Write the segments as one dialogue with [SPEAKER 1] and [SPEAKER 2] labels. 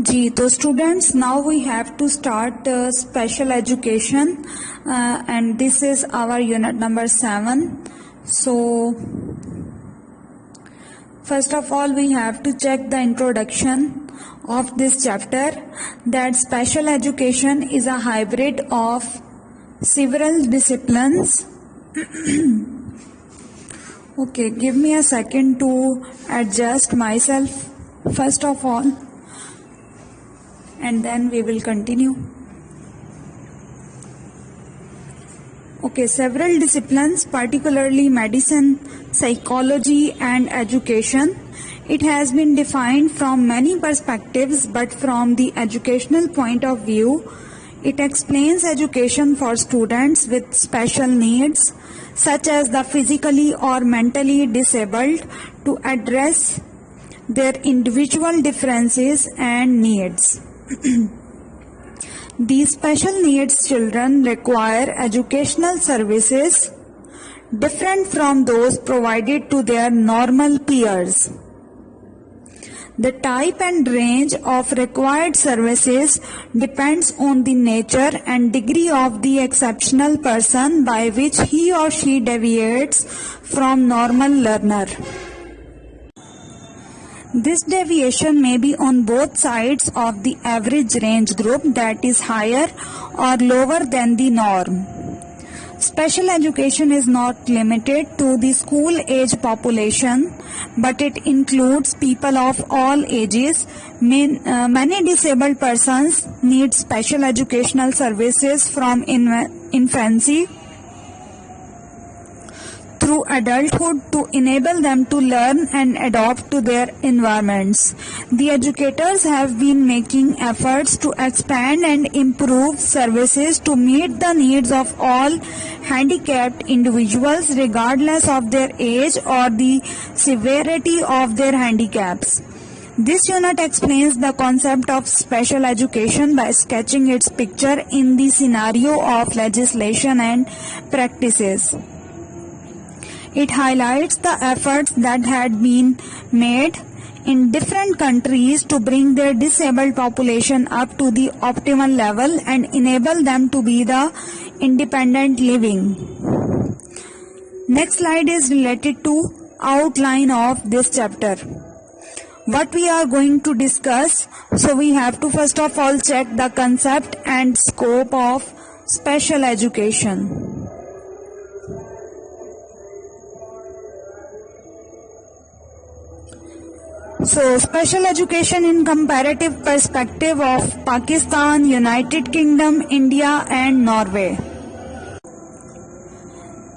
[SPEAKER 1] जी, तो students, now we have to start special education and this is our unit number 7. So first of all, we have to check the introduction of this chapter, that special education is a hybrid of several disciplines. Okay, give me a second to adjust myself first of all, and then we will continue. Okay, several disciplines, particularly medicine, psychology and education. It has been defined from many perspectives, but from the educational point of view, it explains education for students with special needs, such as the physically or mentally disabled, to address their individual differences and needs. These special needs children require educational services different from those provided to their normal peers. The type and range of required services depends on the nature and degree of the exceptional person by which he or she deviates from normal learner. This deviation may be on both sides of the average range group, that is higher or lower than the norm. Special education is not limited to the school age population, but it includes people of all ages. Many disabled persons need special educational services from infancy through adulthood to enable them to learn and adapt to their environments. The educators have been making efforts to expand and improve services to meet the needs of all handicapped individuals, regardless of their age or the severity of their handicaps. This unit explains the concept of special education by sketching its picture in the scenario of legislation and practices. It highlights the efforts that had been made in different countries to bring their disabled population up to the optimal level and enable them to be the independent living. Next slide is related to outline of this chapter. What we are going to discuss, so we have to first of all check the concept and scope of special education. So, special education in comparative perspective of Pakistan, United Kingdom, India and Norway.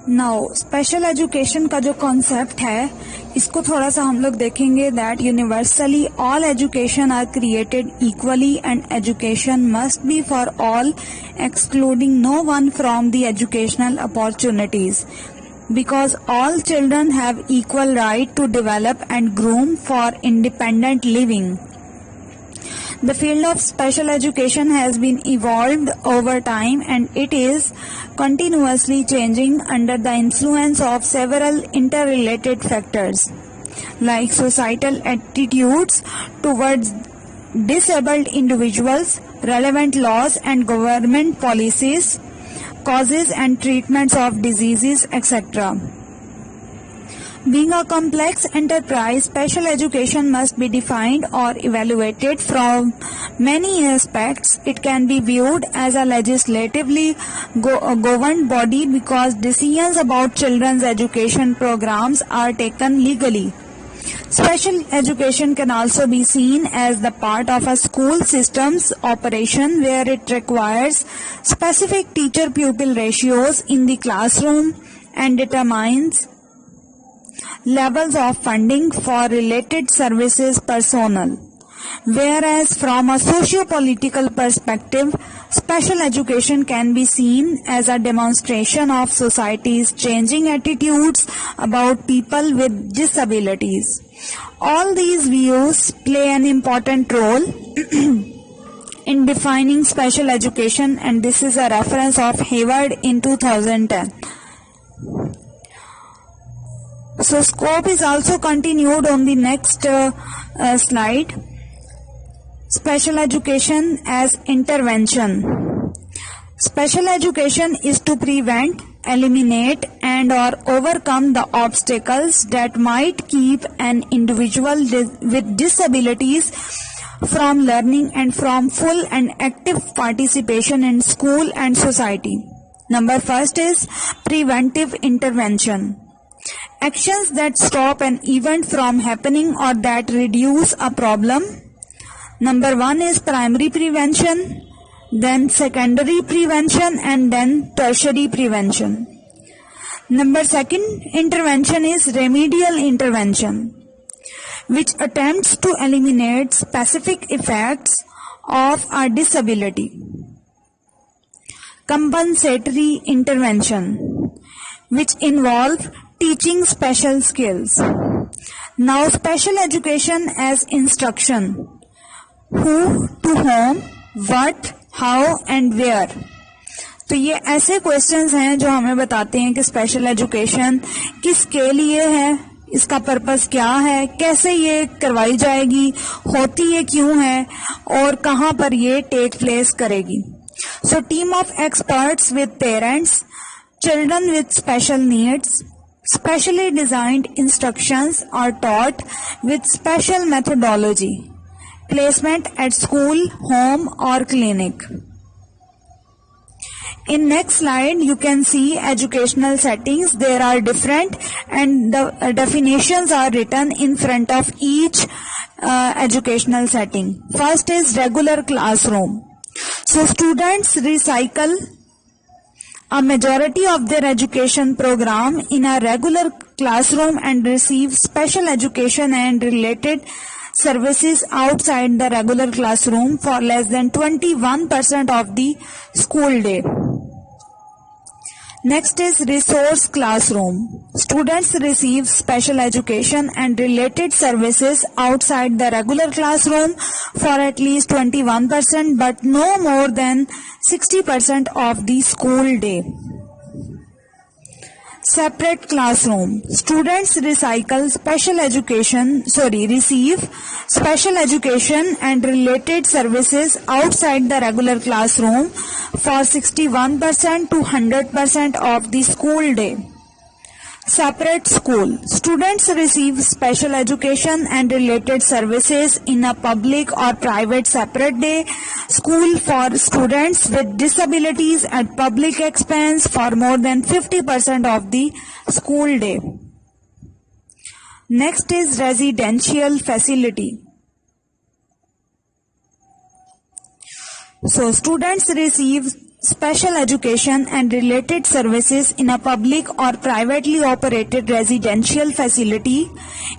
[SPEAKER 1] Now, special education का जो concept है, इसको थोड़ा सा हम लोग देखेंगे that universally all education are created equally and education must be for all, excluding no one from the educational opportunities. Because all children have equal right to develop and groom for independent living. The field of special education has been evolved over time and it is continuously changing under the influence of several interrelated factors like societal attitudes towards disabled individuals, relevant laws and government policies, causes and treatments of diseases, etc. Being a complex enterprise, special education must be defined or evaluated from many aspects. It can be viewed as a legislatively governed body because decisions about children's education programs are taken legally. Special education can also be seen as the part of a school system's operation where it requires specific teacher-pupil ratios in the classroom and determines levels of funding for related services personnel. Whereas from a socio-political perspective, special education can be seen as a demonstration of society's changing attitudes about people with disabilities. All these views play an important role in defining special education, and this is a reference of Hayward in 2010. So scope is also continued on the next slide. Special education as intervention. Special education is to prevent, eliminate and or overcome the obstacles that might keep an individual with disabilities from learning and from full and active participation in school and society. Number first is preventive intervention. Actions that stop an event from happening or that reduce a problem. Number one is primary prevention, then secondary prevention and then tertiary prevention. Number second intervention is remedial intervention, which attempts to eliminate specific effects of a disability. Compensatory intervention, which involve teaching special skills. Now special education as instruction. Who, to whom, what, how and where. तो ये ऐसे questions हैं जो हमें बताते हैं कि special education किसके लिए है, इसका पर्पस क्या है, कैसे ये करवाई जाएगी, होती ये क्यों है और कहाँ पर ये टेक प्लेस करेगी. So team of experts with parents, children with special needs, specially designed instructions are taught with special methodology. Placement at school, home or clinic. In next slide you can see educational settings. There are different and the definitions are written in front of each educational setting. First is regular classroom. So students recycle a majority of their education program in a regular classroom and receive special education and related services outside the regular classroom for less than 21% of the school day. Next is resource classroom. Students receive special education and related services outside the regular classroom for at least 21% but no more than 60% of the school day. Separate classroom. Students receive special education and related services outside the regular classroom for 61% to 100% of the school day. Separate school. Students receive special education and related services in a public or private separate day school for students with disabilities at public expense for more than 50% of the school day. Next is residential facility. So students receive special education and related services in a public or privately operated residential facility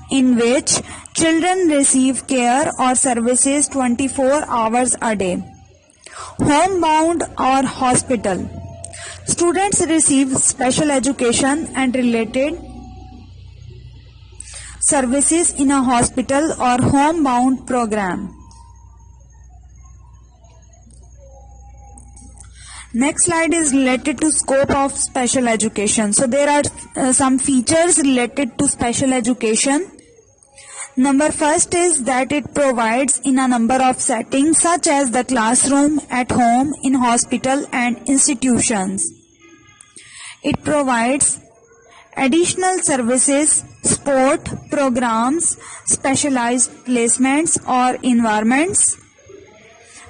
[SPEAKER 1] in which children receive care or services 24 hours a day. Homebound or hospital. Students receive special education and related services in a hospital or homebound program. Next slide is related to scope of special education. So there are some features related to special education. Number first is that it provides in a number of settings such as the classroom, at home, in hospital and institutions. It provides additional services, sport programs, specialized placements or environments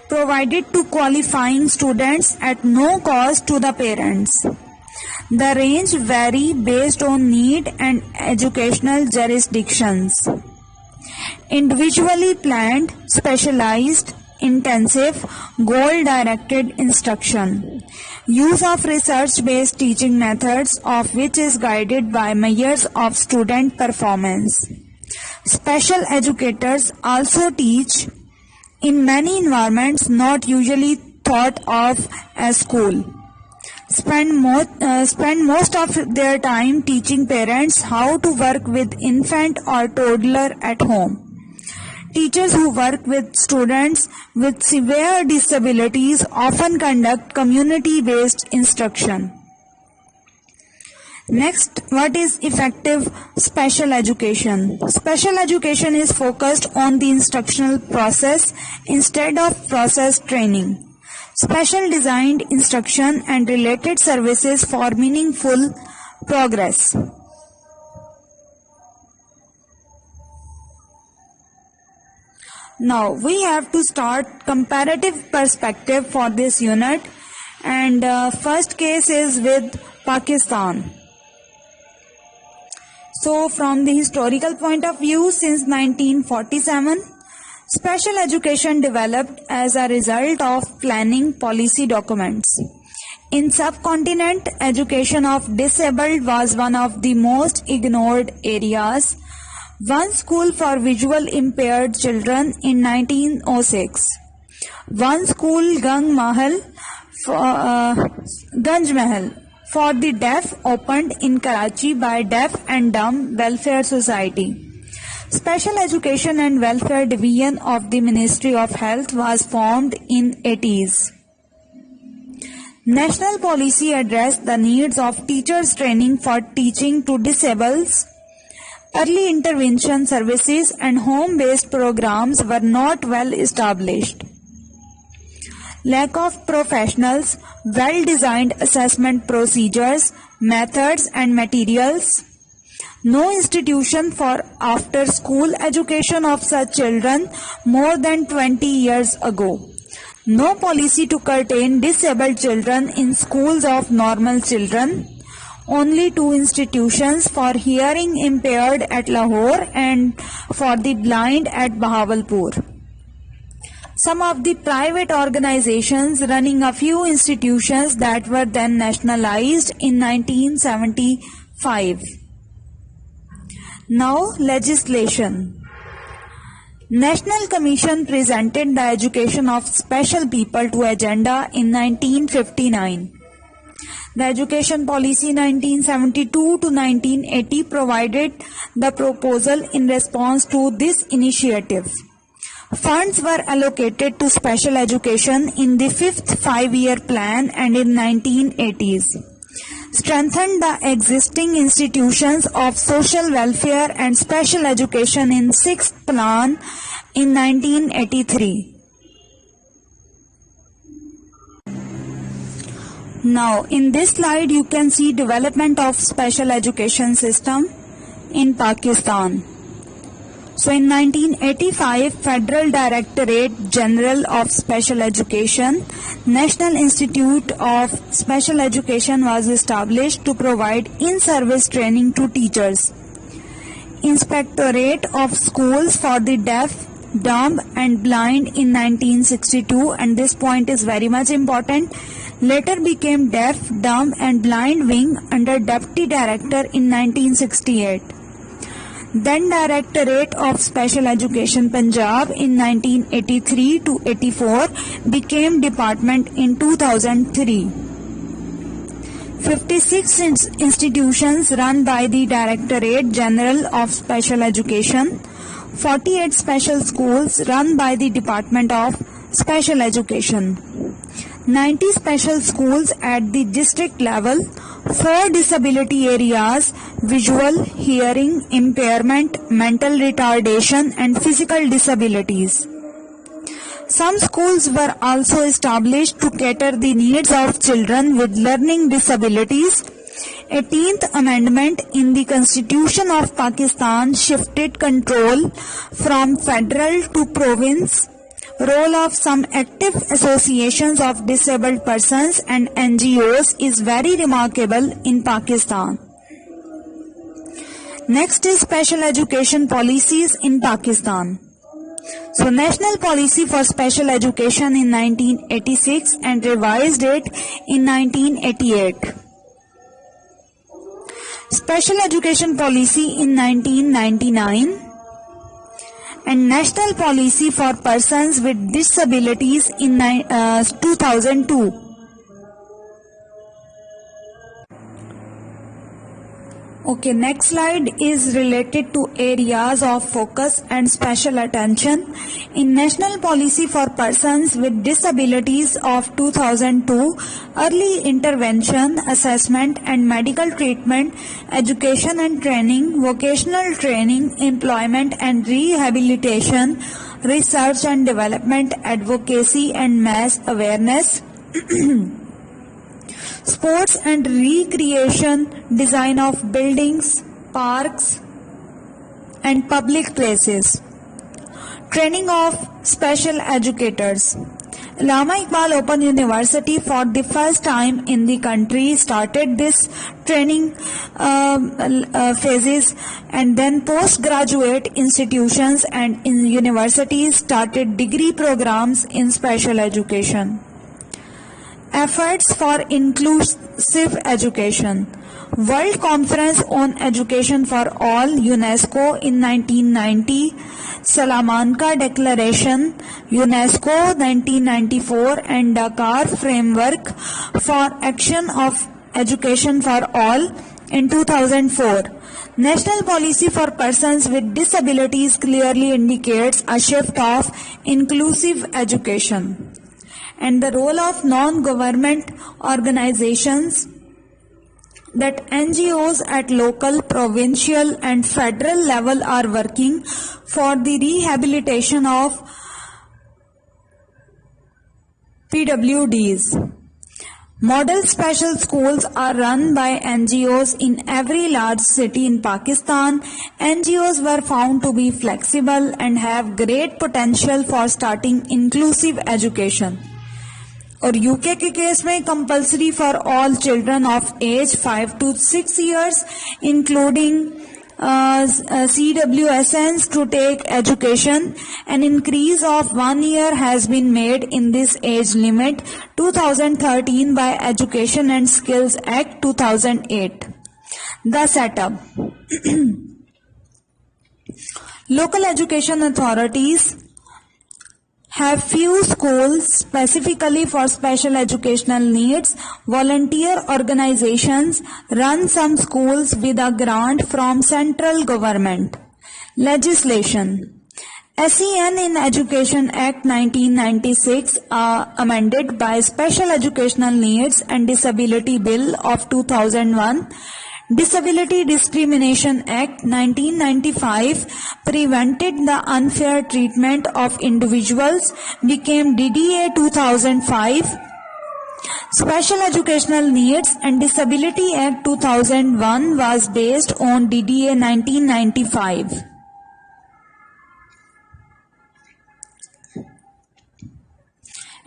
[SPEAKER 1] provided to qualifying students at no cost to the parents. The range vary based on need and educational jurisdictions. Individually planned, specialized, intensive, goal-directed instruction. Use of research-based teaching methods of which is guided by measures of student performance. Special educators also teach in many environments not usually thought of as school. Spend most of their time teaching parents how to work with infant or toddler at home. Teachers who work with students with severe disabilities often conduct community-based instruction. Next, what is effective special education? Special education is focused on the instructional process instead of process training. Special designed instruction and related services for meaningful progress. Now we have to start comparative perspective for this unit, and first case is with Pakistan. So from the historical point of view, since 1947, special education developed as a result of planning policy documents. In subcontinent, education of disabled was one of the most ignored areas. One school for visual impaired children in 1906. One school Ganj Mahal for the deaf opened in Karachi by Deaf and Dumb Welfare Society. Special Education and Welfare Division of the Ministry of Health was formed in 80s. National policy addressed the needs of teachers training for teaching to disabled. Early intervention services and home-based programs were not well established. Lack of professionals, well-designed assessment procedures, methods and materials. No institution for after-school education of such children more than 20 years ago. No policy to curtail disabled children in schools of normal children. Only 2 institutions for hearing impaired at Lahore and for the blind at Bahawalpur. Some of the private organizations running a few institutions that were then nationalized in 1975. Now, legislation. National Commission presented the education of special people to agenda in 1959. The Education Policy 1972 to 1980 provided the proposal in response to this initiative. Funds were allocated to special education in the 5th 5-year plan and in 1980s. Strengthened the existing institutions of social welfare and special education in 6th plan in 1983. Now in this slide you can see development of special education system in Pakistan. So in 1985, Federal Directorate General of Special Education, National Institute of Special Education was established to provide in-service training to teachers. Inspectorate of Schools for the Deaf, Dumb and Blind in 1962, and this point is very much important, later became Deaf, Dumb and Blind Wing under Deputy Director in 1968. Then Directorate of Special Education Punjab in 1983 to 84 became department in 2003. 56 institutions run by the Directorate General of Special Education, 48 special schools run by the Department of Special Education, 90 special schools at the district level, 4 disability areas: visual, hearing impairment, mental retardation and physical disabilities. Some schools were also established to cater the needs of children with learning disabilities. 18th Amendment in the Constitution of Pakistan shifted control from federal to province. Role of some active associations of disabled persons and NGOs is very remarkable in Pakistan. Next is special education policies in Pakistan. So National Policy for Special Education in 1986 and revised it in 1988. Special Education Policy in 1999 and National Policy for Persons with Disabilities in 2002. Okay, next slide is related to areas of focus and special attention. In National Policy for Persons with Disabilities of 2002, early intervention, assessment and medical treatment, education and training, vocational training, employment and rehabilitation, research and development, advocacy and mass awareness, sports and recreation, design of buildings, parks and public places, training of special educators. Allama Iqbal Open University for the first time in the country started this training phases, and then postgraduate institutions and in universities started degree programs in special education. Efforts for inclusive education. World Conference on Education for All, UNESCO in 1990, Salamanca Declaration, UNESCO 1994, and Dakar Framework for Action of Education for All in 2004. National Policy for Persons with Disabilities clearly indicates a shift of inclusive education. And the role of non-government organizations, that NGOs at local, provincial and federal level are working for the rehabilitation of PWDs. Model special schools are run by NGOs in every large city in Pakistan. NGOs were found to be flexible and have great potential for starting inclusive education. और UK के case में compulsory for all children of age 5 to 6 years including CWSNs to take education. An increase of 1 year has been made in this age limit 2013 by Education and Skills Act 2008. The setup. Local education authorities have few schools specifically for special educational needs. Volunteer organizations run some schools with a grant from central government. Legislation. SEN in Education Act 1996 amended by Special Educational Needs and Disability Bill of 2001. Disability Discrimination Act 1995 prevented the unfair treatment of individuals, became DDA 2005. Special Educational Needs and Disability Act 2001 was based on DDA 1995.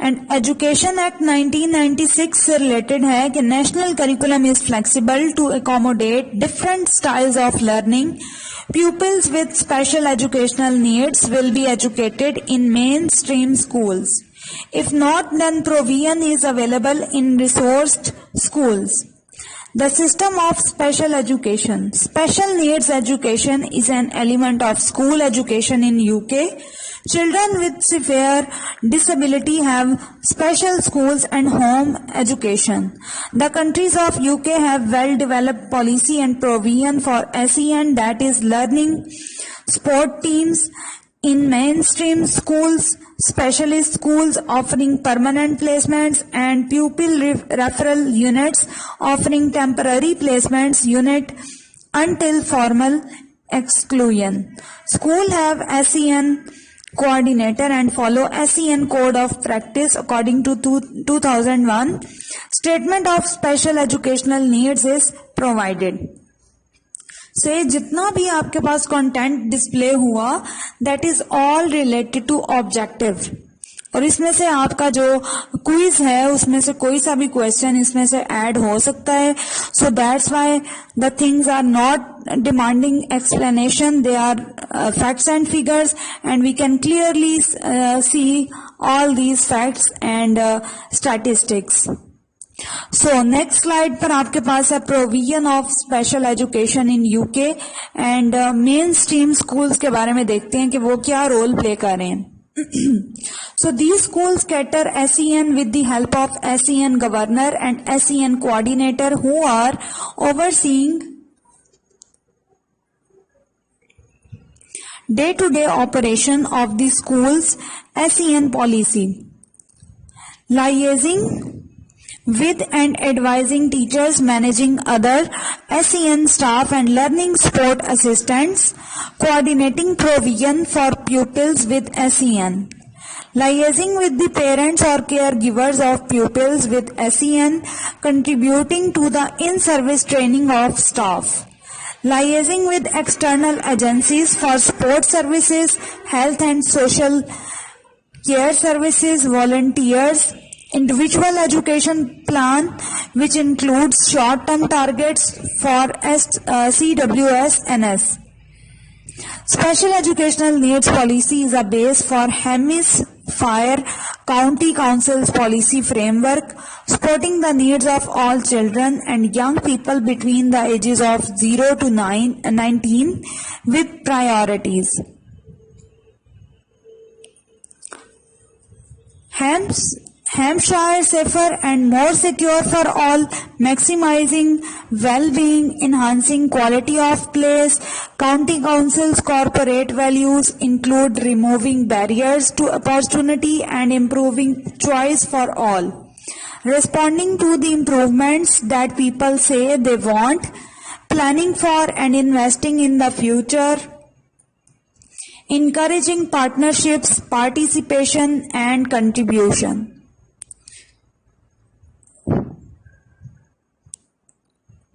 [SPEAKER 1] And education act 1996 से related है कि national curriculum is flexible to accommodate different styles of learning. Pupils with special educational needs will be educated in mainstream schools. If not, then provision is available in resourced schools. The system of special education. Special needs education is an element of school education in UK. Children with severe disability have special schools and home education. The countries of UK have well-developed policy and provision for SEN, that is learning sport teams in mainstream schools, specialist schools offering permanent placements, and pupil referral units offering temporary placements unit until formal exclusion. School have SEN coordinator and follow SEN code of practice according to 2001. Statement of special educational needs is provided. से जितना भी आपके पास content display हुआ that is all related to objective, और इसमें से आपका जो क्विज है उसमें से कोई सा भी क्वेश्चन इसमें से ऐड हो सकता है. So that's why the things are not demanding explanation, they are facts and figures and we can clearly see all these facts and statistics. So next slide पर आपके पास है provision of special education in UK and mainstream schools के बारे में देखते हैं कि वो क्या रोल प्ले कर रहे हैं. So these schools cater SEN with the help of SEN governor and SEN coordinator who are overseeing day-to-day operation of the school's SEN policy, liaising with and advising teachers, managing other SEN staff and learning support assistants, coordinating provision for pupils with SEN, liaising with the parents or caregivers of pupils with SEN, contributing to the in-service training of staff, liaising with external agencies for sport services, health and social care services, volunteers, individual education plan which includes short-term targets for CWS-NS. Special Educational Needs Policy is a base for Hemisphere County Council's policy framework, supporting the needs of all children and young people between the ages of 0 to 19 with priorities. Hampshire safer and more secure for all, maximizing well-being, enhancing quality of place. County Council's corporate values include removing barriers to opportunity and improving choice for all, responding to the improvements that people say they want, planning for and investing in the future, encouraging partnerships, participation and contribution.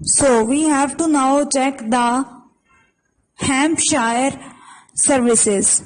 [SPEAKER 1] So we have to now check the Hampshire services.